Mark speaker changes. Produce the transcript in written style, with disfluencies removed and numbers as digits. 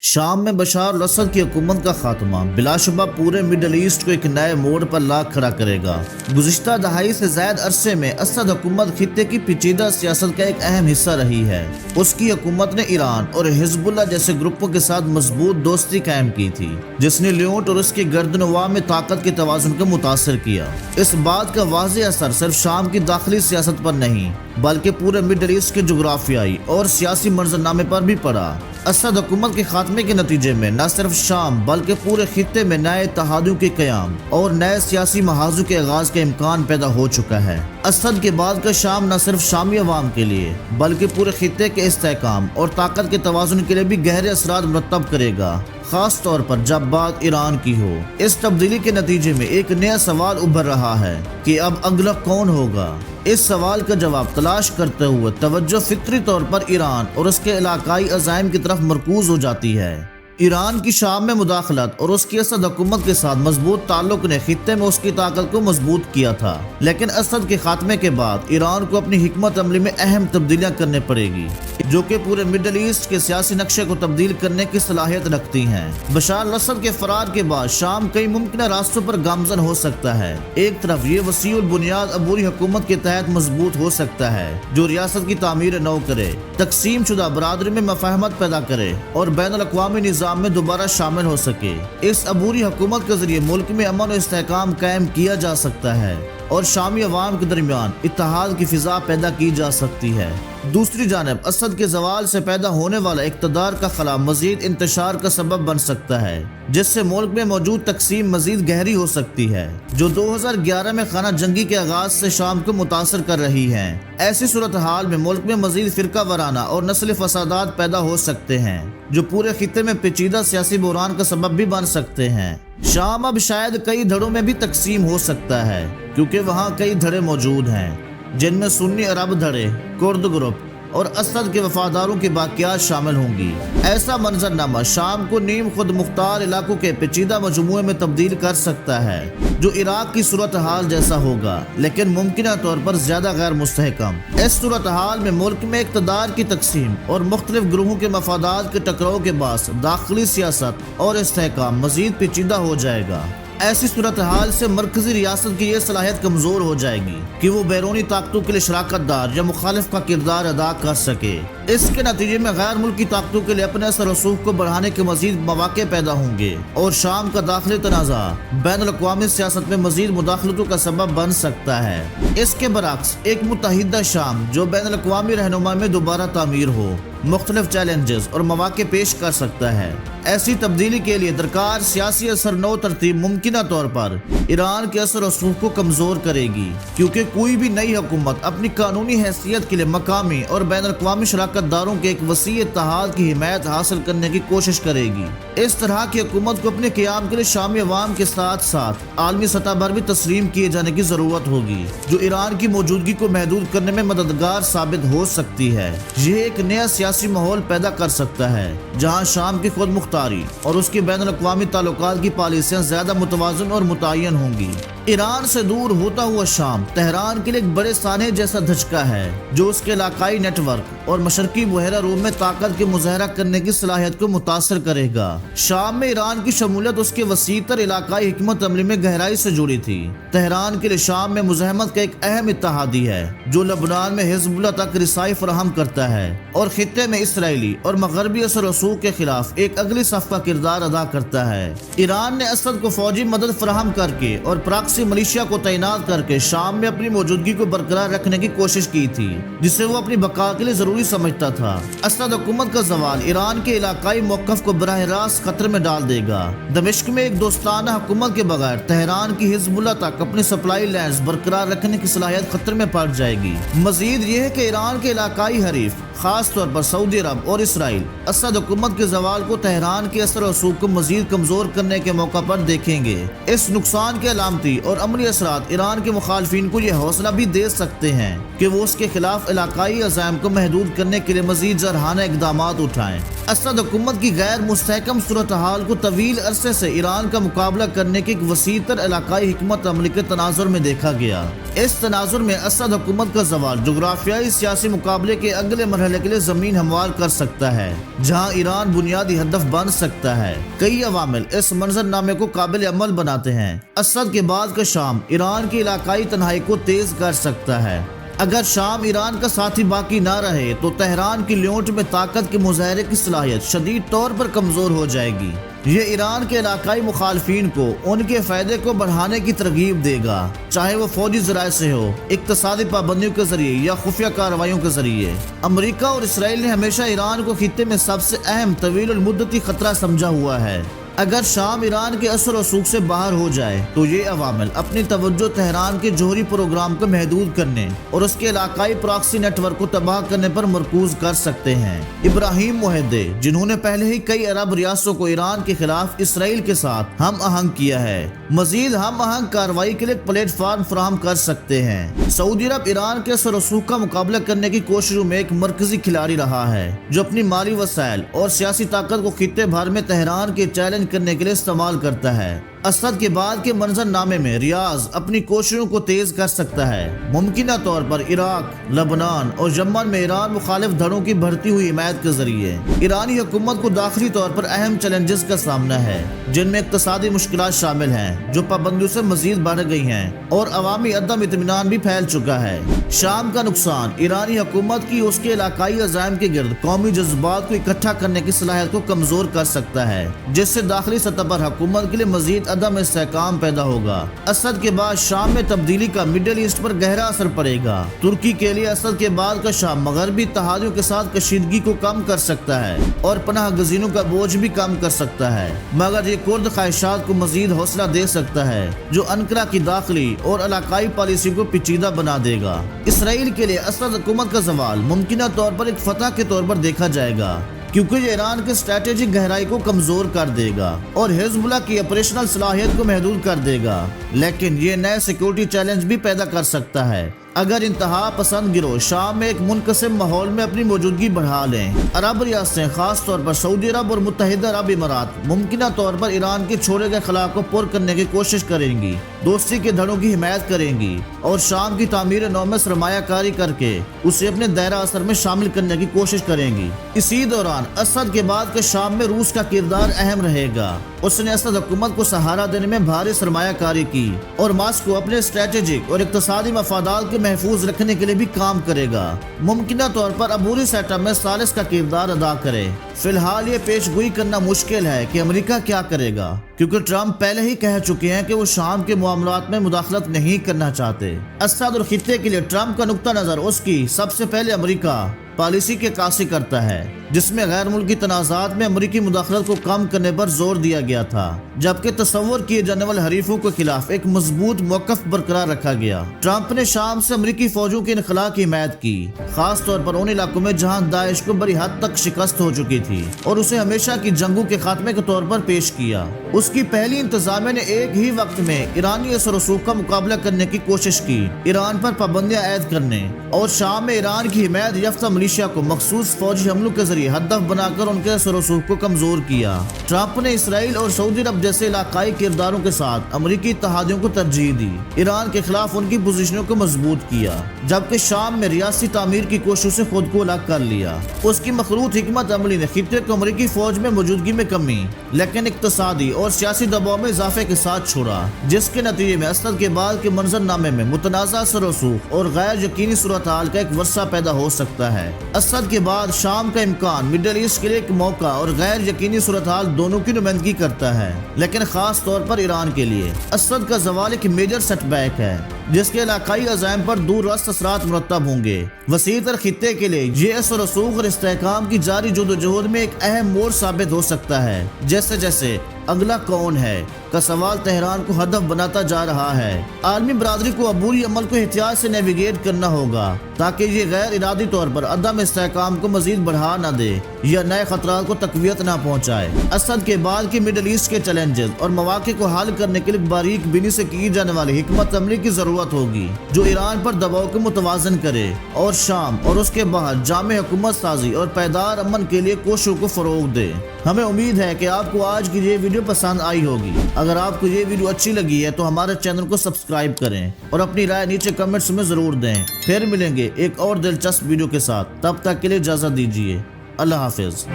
Speaker 1: شام میں بشار الاسد کی حکومت کا خاتمہ بلا شبہ پورے مڈل ایسٹ کو ایک نئے موڑ پر لا کھڑا کرے گا۔ گزشتہ دہائی سے زائد عرصے میں اسد حکومت خطے کی پیچیدہ سیاست کا ایک اہم حصہ رہی ہے۔ اس کی حکومت نے ایران اور حزب اللہ جیسے گروپوں کے ساتھ مضبوط دوستی قائم کی تھی، جس نے لیونٹ اور اس کی گردنواں میں طاقت کے توازن کو متاثر کیا۔ اس بات کا واضح اثر صرف شام کی داخلی سیاست پر نہیں بلکہ پورے مڈل ایسٹ کے جغرافیائی اور سیاسی منظرنامے پر بھی پڑا۔ اسد حکومت کے خاتمے کے نتیجے میں نہ صرف شام بلکہ پورے خطے میں نئے اتحادیوں کے قیام اور نئے سیاسی محاذوں کے آغاز کا امکان پیدا ہو چکا ہے۔ اسد کے بعد کا شام نہ صرف شامی عوام کے لیے بلکہ پورے خطے کے استحکام اور طاقت کے توازن کے لیے بھی گہرے اثرات مرتب کرے گا، خاص طور پر جب بات ایران کی ہو۔ اس تبدیلی کے نتیجے میں ایک نیا سوال ابھر رہا ہے کہ اب اگلا کون ہوگا۔ اس سوال کا جواب تلاش کرتے ہوئے توجہ فطری طور پر ایران اور اس کے علاقائی عزائم کی طرف مرکوز ہو جاتی ہے۔ ایران کی شام میں مداخلت اور اس کی اسد حکومت کے ساتھ مضبوط تعلق نے خطے میں اس کی طاقت کو مضبوط کیا تھا، لیکن اسد کے خاتمے کے بعد ایران کو اپنی حکمت عملی میں اہم تبدیلیاں کرنے پڑے گی جو کہ پورے مڈل ایسٹ کے سیاسی نقشے کو تبدیل کرنے کی صلاحیت رکھتی ہیں۔ بشار الاسد کے فرار کے بعد شام کئی ممکنہ راستوں پر گامزن ہو سکتا ہے۔ ایک طرف یہ وسیع البنیاد عبوری حکومت کے تحت مضبوط ہو سکتا ہے جو ریاست کی تعمیر نو کرے، تقسیم شدہ برادری میں مفاہمت پیدا کرے اور بین الاقوامی نظام میں دوبارہ شامل ہو سکے۔ اس عبوری حکومت کے ذریعے ملک میں امن و استحکام قائم کیا جا سکتا ہے اور شامی عوام کے درمیان اتحاد کی فضا پیدا کی جا سکتی ہے۔ دوسری جانب اسد کے زوال سے پیدا ہونے والا اقتدار کا خلا مزید انتشار کا سبب بن سکتا ہے، جس سے ملک میں موجود تقسیم مزید گہری ہو سکتی ہے جو 2011 میں خانہ جنگی کے آغاز سے شام کو متاثر کر رہی ہے۔ ایسی صورتحال میں ملک میں مزید فرقہ وارانہ اور نسلی فسادات پیدا ہو سکتے ہیں جو پورے خطے میں پیچیدہ سیاسی بحران کا سبب بھی بن سکتے ہیں۔ شام اب شاید کئی دھڑوں میں بھی تقسیم ہو سکتا ہے کیونکہ وہاں کئی دھڑے موجود ہیں جن میں سنی عرب دھڑے، کرد گروپ اور اسد کے وفاداروں کی باقیات شامل ہوں گی۔ ایسا منظرنامہ شام کو نیم خود مختار علاقوں کے پیچیدہ مجموعے میں تبدیل کر سکتا ہے جو عراق کی صورتحال جیسا ہوگا لیکن ممکنہ طور پر زیادہ غیر مستحکم۔ اس صورتحال میں ملک میں اقتدار کی تقسیم اور مختلف گروہوں کے مفادات کے ٹکراؤ کے باعث داخلی سیاست اور استحکام مزید پیچیدہ ہو جائے گا۔ ایسی صورتحال سے مرکزی ریاست کی یہ صلاحیت کمزور ہو جائے گی کہ وہ بیرونی طاقتوں کے لیے شراکت دار یا مخالف کا کردار ادا کر سکے۔ اس کے نتیجے میں غیر ملکی طاقتوں کے لیے اپنے اثر و رسوخ کو بڑھانے کے مزید مواقع پیدا ہوں گے اور شام کا داخلی تنازع بین الاقوامی سیاست میں مزید مداخلتوں کا سبب بن سکتا ہے۔ اس کے برعکس ایک متحدہ شام جو بین الاقوامی رہنمائی میں دوبارہ تعمیر ہو مختلف چیلنجز اور مواقع پیش کر سکتا ہے۔ ایسی تبدیلی کے لیے درکار سیاسی اثر نو ترتیب ممکنہ طور پر ایران کے اثر و رسوخ کو کمزور کرے گی کیونکہ کوئی بھی نئی حکومت اپنی قانونی حیثیت کے لیے مقامی اور بین الاقوامی شراکت داروں کے ایک وسیع اتحاد کی حمایت حاصل کرنے کی کوشش کرے گی۔ اس طرح کی حکومت کو اپنے قیام کے لیے شامی عوام کے ساتھ ساتھ عالمی سطح پر بھی تسلیم کیے جانے کی ضرورت ہوگی جو ایران کی موجودگی کو محدود کرنے میں مددگار ثابت ہو سکتی ہے۔ یہ ایک نیا سیاسی ماحول پیدا کر سکتا ہے جہاں شام کی خود مختاری اور اس کی بین الاقوامی تعلقات کی پالیسیاں زیادہ متوازن اور متعین ہوں گی۔ ایران سے دور ہوتا ہوا شام تہران کے لیے ایک بڑے سانحے جیسا دھچکا ہے جو اس کے علاقائی نیٹ ورک اور مشرقی بحیرہ روم میں طاقت کے مظاہرہ کرنے کی صلاحیت کو متاثر کرے گا۔ شام میں ایران کی شمولیت اس کے وسیع تر علاقائی حکمت عملی میں گہرائی سے جڑی تھی۔ تہران کے لیے شام میں مزاحمت کا ایک اہم اتحادی ہے جو لبنان میں حزب اللہ تک رسائی فراہم کرتا ہے اور خطے میں اسرائیلی اور مغربی اثر و رسوخ کے خلاف ایک اگلی صف کا کردار ادا کرتا ہے۔ ایران نے اسد کو فوجی مدد فراہم کر کے اور پراکسی ملیشیا کو تعینات کر کے شام میں اپنی موجودگی کو برقرار رکھنے کی کوشش کی تھی جسے وہ اپنی بقا کے لیے ضروری سمجھتا تھا۔ اسد حکومت کا زوال ایران کے علاقائی موقف کو براہ راست خطرے میں ڈال دے گا۔ دمشق میں ایک دوستانہ حکومت کے بغیر تہران کی حزب اللہ تک اپنی سپلائی لائنز برقرار رکھنے کی صلاحیت خطرے میں پڑ جائے گی۔ مزید یہ ہے کہ ایران کے علاقائی حریف خاص طور پر سعودی عرب اور اسرائیل اسد حکومت کے زوال کو تہران کے اثر و رسوخ کو مزید کمزور کرنے کے موقع پر دیکھیں گے۔ اس نقصان کے علامتی اور عملی اثرات ایران کے مخالفین کو یہ حوصلہ بھی دے سکتے ہیں کہ وہ اس کے خلاف علاقائی عزائم کو محدود کرنے کے لیے مزید جارحانہ اقدامات اٹھائیں۔ اسد حکومت کی غیر مستحکم صورتحال کو طویل عرصے سے ایران کا مقابلہ کرنے کی ایک وسیع تر علاقائی حکمت عملی کے تناظر میں دیکھا گیا۔ اس تناظر میں اسد حکومت کا زوال جغرافیائی سیاسی مقابلے کے اگلے مرحلے کے لیے زمین ہموار کر سکتا ہے، جہاں ایران بنیادی ہدف بن سکتا ہے۔ کئی عوامل اس منظرنامے کو قابل عمل بناتے ہیں۔ اسد کے بعد کا شام ایران کی علاقائی تنہائی کو تیز کر سکتا ہے۔ اگر شام ایران کا ساتھی باقی نہ رہے تو تہران کی لیونٹ میں طاقت کے مظاہرے کی صلاحیت شدید طور پر کمزور ہو جائے گی۔ یہ ایران کے علاقائی مخالفین کو ان کے فائدے کو بڑھانے کی ترغیب دے گا، چاہے وہ فوجی ذرائع سے ہو، اقتصادی پابندیوں کے ذریعے یا خفیہ کارروائیوں کے ذریعے۔ امریکہ اور اسرائیل نے ہمیشہ ایران کو خطے میں سب سے اہم طویل المدتی خطرہ سمجھا ہوا ہے۔ اگر شام ایران کے اثر و رسوخ سے باہر ہو جائے تو یہ عوامل اپنی توجہ تہران کے جوہری پروگرام کو محدود کرنے اور اس کے علاقائی پراکسی نیٹ ورک کو تباہ کرنے پر مرکوز کر سکتے ہیں۔ ابراہیم معاہدے، جنہوں نے پہلے ہی کئی عرب ریاستوں کو ایران کے خلاف اسرائیل کے ساتھ ہم آہنگ کیا ہے، مزید ہم آہنگ کارروائی کے لیے ایک پلیٹ فارم فراہم کر سکتے ہیں۔ سعودی عرب ایران کے اثر و رسوخ کا مقابلہ کرنے کی کوششوں میں ایک مرکزی کھلاڑی رہا ہے، جو اپنی مالی وسائل اور سیاسی طاقت کو خطے بھر میں تہران کے چیلنج کرنے کے لیے استعمال کرتا ہے۔ اسد کے بعد کے منظرنامے میں ریاض اپنی کوششوں کو تیز کر سکتا ہے، ممکنہ طور پر عراق، لبنان اور یمن میں ایران مخالف دھڑوں کی بڑھتی ہوئی حمایت کے ذریعے۔ ایرانی حکومت کو داخلی طور پر اہم چیلنجز کا سامنا ہے، جن میں اقتصادی مشکلات شامل ہیں جو پابندیوں سے مزید بڑھ گئی ہیں، اور عوامی عدم اطمینان بھی پھیل چکا ہے۔ شام کا نقصان ایرانی حکومت کی اس کے علاقائی عزائم کے گرد قومی جذبات کو اکٹھا کرنے کی صلاحیت کو کمزور کر سکتا ہے، جس سے داخلی سطح پر حکومت کے لیے مزید عدم استحکام پیدا ہوگا۔ اسد کے بعد شام میں تبدیلی کا مڈل ایسٹ پر گہرا اثر پڑے گا۔ ترکی کے لیے اسد کے بعد کا شام مغربی اتحادیوں کے ساتھ کشیدگی کو کم کر سکتا ہے اور پناہ گزینوں کا بوجھ بھی کم کر سکتا ہے، مگر یہ کرد خواہشات کو مزید حوصلہ دے سکتا ہے، جو انقرہ کی داخلی اور علاقائی پالیسی کو پیچیدہ بنا دے گا۔ اسرائیل کے لیے اسد حکومت کا زوال ممکنہ طور پر ایک فتح کے طور پر دیکھا جائے گا، کیونکہ یہ ایران کے اسٹریٹجک گہرائی کو کمزور کر دے گا اور حزب اللہ کی آپریشنل صلاحیت کو محدود کر دے گا، لیکن یہ نئے سیکورٹی چیلنج بھی پیدا کر سکتا ہے۔ اگر انتہا پسند گروہ شام میں ایک منقسم ماحول میں اپنی موجودگی بڑھا لیں، عرب ریاستیں خاص طور پر سعودی عرب اور متحدہ عرب امارات ممکنہ طور پر ایران کے چھوڑے گئے خلا کو پر کرنے کی کوشش کریں گی، دوستی کے دھڑوں کی حمایت کریں گی اور شام کی تعمیر نو میں سرمایہ کاری کر کے اسے اپنے دائرہ اثر میں شامل کرنے کی کوشش کریں گی۔ اسی دوران اسد کے بعد کے شام میں روس کا کردار اہم رہے گا۔ اس نے اسد حکومت کو سہارا دینے میں بھاری سرمایہ کاری کی اور ماسکو اپنے اسٹریٹجک اور اقتصادی مفادات کے محفوظ رکھنے کے لیے بھی کام کرے گا، ممکنہ طور پر عبوری سیٹ اپ میں ثالث کا کردار ادا کرے۔ فی الحال یہ پیش گوئی کرنا مشکل ہے کہ امریکہ کیا کرے گا، کیونکہ ٹرمپ پہلے ہی کہہ چکے ہیں کہ وہ شام کے معاملات میں مداخلت نہیں کرنا چاہتے۔ اسد اور خطے کے لیے ٹرمپ کا نقطہ نظر اس کی سب سے پہلے امریکہ پالیسی کی عکاسی کرتا ہے، جس میں غیر ملکی تنازعات میں امریکی مداخلت کو کم کرنے پر زور دیا گیا تھا، جبکہ تصور کیے جانے والے حریفوں کے خلاف ایک مضبوط موقف برقرار رکھا گیا۔ ٹرمپ نے شام سے امریکی فوجوں کے انخلاء کی حمایت کی، خاص طور پر ان علاقوں میں جہاں داعش کو بڑی حد تک شکست ہو چکی تھی، اور اسے ہمیشہ کی جنگوں کے خاتمے کے طور پر پیش کیا۔ اس کی پہلی انتظامیہ نے ایک ہی وقت میں ایرانی اثر و رسوخ کا مقابلہ کرنے کی کوشش کی، ایران پر پابندیاں عائد کرنے اور شام میں ایران کی حمایت یافتہ ملیشیا کو مخصوص فوجی حملوں کے ذریعے ہدف بنا کر ان کے اثر و رسوخ کو کمزور کیا۔ ٹرمپ نے اسرائیل اور سعودی عرب جیسے علاقائی کرداروں کے ساتھ امریکی اتحادیوں کو ترجیح دی، ایران کے خلاف ان کی پوزیشنوں کو مضبوط کیا، جبکہ شام میں ریاستی تعمیر کی کوششوں سے خود کو الگ کر لیا۔ اس کی مخروط حکمت عملی نے خطے کو امریکی فوج میں موجودگی میں کمی لیکن اقتصادی اور سیاسی دباؤ میں اضافے کے ساتھ چھوڑا، جس کے نتیجے میں اسد کے بعد کے منظرنامے میں متنازع اثر و رسوخ اور غیر یقینی صورتحال کا ایک ورثہ پیدا ہو سکتا ہے۔ اسد کے بعد شام کا امکان مڈل ایسٹ کے لیے ایک موقع اور غیر یقینی صورتحال دونوں کی نمائندگی کرتا ہے، لیکن خاص طور پر ایران کے لیے اسد کا زوال ایک میجر سیٹ بیک ہے، جس کے علاقائی عزائم پر دور رست اثرات مرتب ہوں گے۔ وسیع تر خطے کے لیے یہ اثر و رسوخ اور استحکام کی جاری جدوجہد میں ایک اہم موڑ ثابت ہو سکتا ہے۔ جیسے جیسے اگلا کون ہے کا سوال تہران کو ہدف بناتا جا رہا ہے، عالمی برادری کو عبوری عمل کو احتیاط سے نیویگیٹ کرنا ہوگا تاکہ یہ غیر ارادی طور پر عدم استحکام کو مزید بڑھا نہ دے۔ یا نئے خطرات کو تقویت نہ پہنچائے۔ اسد کے بعد کے مڈل ایسٹ کے چیلنجز اور مواقع کو حل کرنے کے لیے باریک بینی سے کی جانے والی حکمت عملی کی ضرورت ہوگی جو ایران پر دباؤ کو متوازن کرے اور شام اور اس کے باہر جامع حکومت سازی اور پائیدار امن کے لیے کوششوں کو فروغ دے۔ ہمیں امید ہے کہ آپ کو آج کی یہ ویڈیو پسند آئی ہوگی۔ اگر آپ کو یہ ویڈیو اچھی لگی ہے تو ہمارے چینل کو سبسکرائب کریں اور اپنی رائے نیچے کمنٹس میں ضرور دیں۔ پھر ملیں گے ایک اور دلچسپ ویڈیو کے ساتھ، تب تک کے لیے اجازت دیجیے۔ اللہ حافظ۔